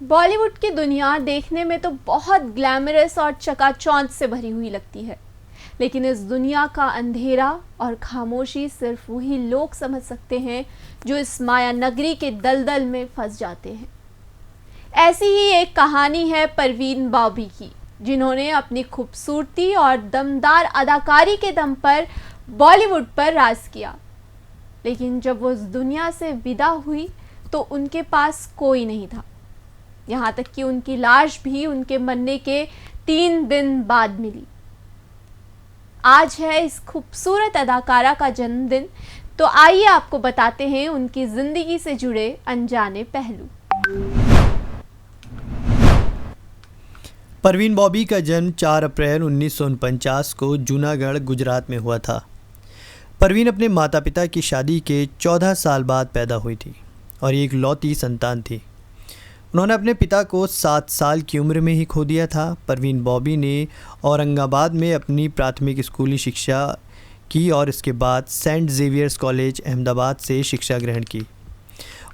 बॉलीवुड की दुनिया देखने में तो बहुत ग्लैमरस और चकाचौंध से भरी हुई लगती है, लेकिन इस दुनिया का अंधेरा और खामोशी सिर्फ वही लोग समझ सकते हैं जो इस माया नगरी के दलदल में फंस जाते हैं। ऐसी ही एक कहानी है परवीन बॉबी की, जिन्होंने अपनी खूबसूरती और दमदार अदाकारी के दम पर बॉलीवुड पर राज किया, लेकिन जब वो इस दुनिया से विदा हुई तो उनके पास कोई नहीं था। यहाँ तक कि उनकी लाश भी उनके मरने के 3 दिन बाद मिली। आज है इस खूबसूरत अदाकारा का जन्मदिन, तो आइए आपको बताते हैं उनकी जिंदगी से जुड़े अनजाने पहलू। परवीन बॉबी का जन्म 4 अप्रैल 1949 को जूनागढ़, गुजरात में हुआ था। परवीन अपने माता पिता की शादी के 14 साल बाद पैदा हुई थी और एक लौती संतान थी। उन्होंने अपने पिता को 7 साल की उम्र में ही खो दिया था। परवीन बॉबी ने औरंगाबाद में अपनी प्राथमिक स्कूली शिक्षा की और इसके बाद सेंट जेवियर्स कॉलेज अहमदाबाद से शिक्षा ग्रहण की।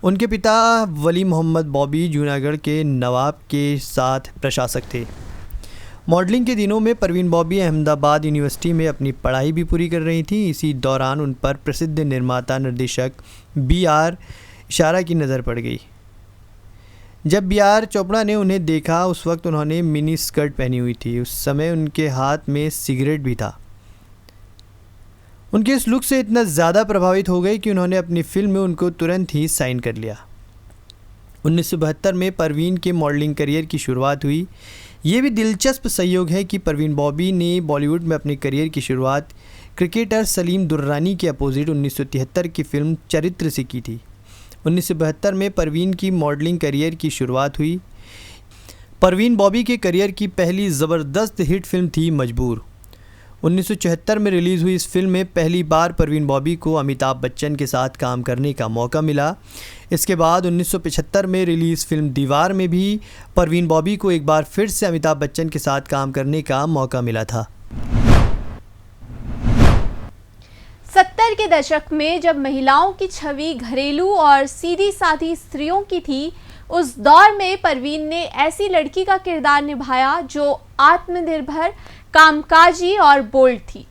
उनके पिता वली मोहम्मद बॉबी जूनागढ़ के नवाब के साथ प्रशासक थे। मॉडलिंग के दिनों में परवीन बॉबी अहमदाबाद यूनिवर्सिटी में अपनी पढ़ाई भी पूरी कर रही थी। इसी दौरान उन पर प्रसिद्ध निर्माता निर्देशक B.R. इशारा की नज़र पड़ गई। जब B.R. चोपड़ा ने उन्हें देखा, उस वक्त उन्होंने मिनी स्कर्ट पहनी हुई थी। उस समय उनके हाथ में सिगरेट भी था। उनके इस लुक से इतना ज़्यादा प्रभावित हो गए कि उन्होंने अपनी फिल्म में उनको तुरंत ही साइन कर लिया। 1972 में परवीन के मॉडलिंग करियर की शुरुआत हुई। ये भी दिलचस्प संयोग है कि परवीन बॉबी ने बॉलीवुड में अपने करियर की शुरुआत क्रिकेटर सलीम दुर्रानी के अपोजिट 1973 की फिल्म चरित्र से की थी। 1972 में परवीन की मॉडलिंग करियर की शुरुआत हुई। परवीन बॉबी के करियर की पहली ज़बरदस्त हिट फिल्म थी मजबूर। 1974 में रिलीज़ हुई इस फिल्म में पहली बार परवीन बॉबी को अमिताभ बच्चन के साथ काम करने का मौका मिला। इसके बाद 1975 में रिलीज़ फिल्म दीवार में भी परवीन बॉबी को एक बार फिर से अमिताभ बच्चन के साथ काम करने का मौका मिला था। 70 के दशक में जब महिलाओं की छवि घरेलू और सीधी साधी स्त्रियों की थी, उस दौर में परवीन ने ऐसी लड़की का किरदार निभाया जो आत्मनिर्भर, कामकाजी और बोल्ड थी।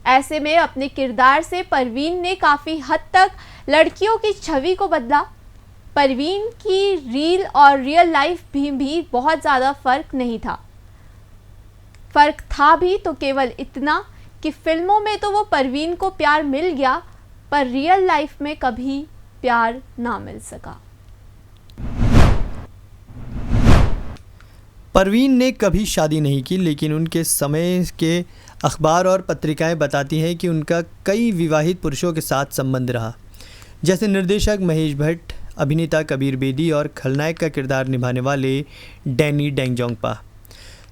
ऐसे में अपने किरदार से परवीन ने काफ़ी हद तक लड़कियों की छवि को बदला। परवीन की रील और रियल लाइफ भी बहुत ज़्यादा फ़र्क नहीं था। फ़र्क था भी तो केवल इतना कि फिल्मों में तो वो परवीन को प्यार मिल गया, पर रियल लाइफ में कभी प्यार ना मिल सका। परवीन ने कभी शादी नहीं की, लेकिन उनके समय के अखबार और पत्रिकाएं बताती हैं कि उनका कई विवाहित पुरुषों के साथ संबंध रहा, जैसे निर्देशक महेश भट्ट, अभिनेता कबीर बेदी और खलनायक का किरदार निभाने वाले डैनी डेंगजोंगपा।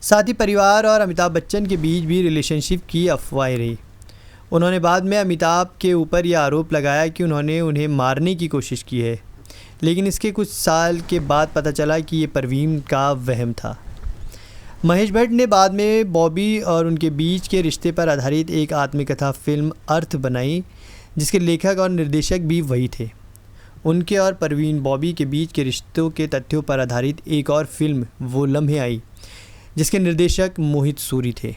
साथ ही परिवार और अमिताभ बच्चन के बीच भी रिलेशनशिप की अफवाहें रही। उन्होंने बाद में अमिताभ के ऊपर यह आरोप लगाया कि उन्होंने उन्हें मारने की कोशिश की है, लेकिन इसके कुछ साल के बाद पता चला कि ये परवीन का वहम था। महेश भट्ट ने बाद में बॉबी और उनके बीच के रिश्ते पर आधारित एक आत्मकथा फिल्म अर्थ बनाई, जिसके लेखक और निर्देशक भी वही थे। उनके और परवीन बॉबी के बीच के रिश्तों के तथ्यों पर आधारित एक और फिल्म वो लम्हे आई, जिसके निर्देशक मोहित सूरी थे।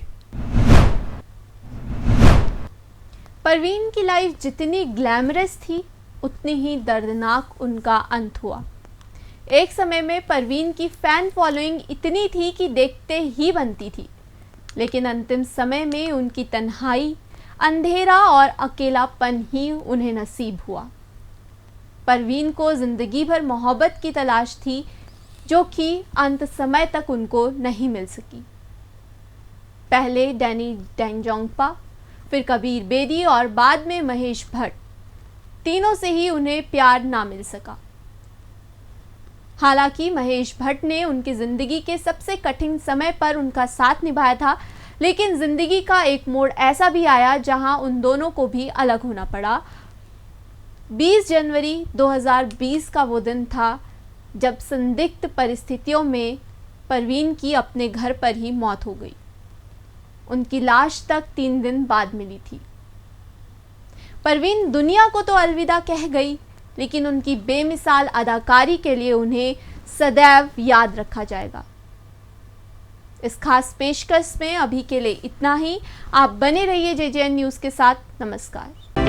परवीन की लाइफ जितनी ग्लैमरस थी, उतनी ही दर्दनाक उनका अंत हुआ। एक समय में परवीन की फ़ैन फॉलोइंग इतनी थी कि देखते ही बनती थी, लेकिन अंतिम समय में उनकी तन्हाई, अंधेरा और अकेलापन ही उन्हें नसीब हुआ। परवीन को ज़िंदगी भर मोहब्बत की तलाश थी, जो कि अंत समय तक उनको नहीं मिल सकी। पहले डैनी डेंगजोंगपा, फिर कबीर बेदी और बाद में महेश भट्ट, तीनों से ही उन्हें प्यार ना मिल सका। हालांकि महेश भट्ट ने उनकी ज़िंदगी के सबसे कठिन समय पर उनका साथ निभाया था, लेकिन ज़िंदगी का एक मोड़ ऐसा भी आया जहां उन दोनों को भी अलग होना पड़ा। 20 जनवरी 2020 का वो दिन था जब संदिग्ध परिस्थितियों में परवीन की अपने घर पर ही मौत हो गई। उनकी लाश तक 3 दिन बाद मिली थी। परवीन दुनिया को तो अलविदा कह गई, लेकिन उनकी बेमिसाल अदाकारी के लिए उन्हें सदैव याद रखा जाएगा। इस खास पेशकश में अभी के लिए इतना ही। आप बने रहिए JJN न्यूज़ के साथ। नमस्कार।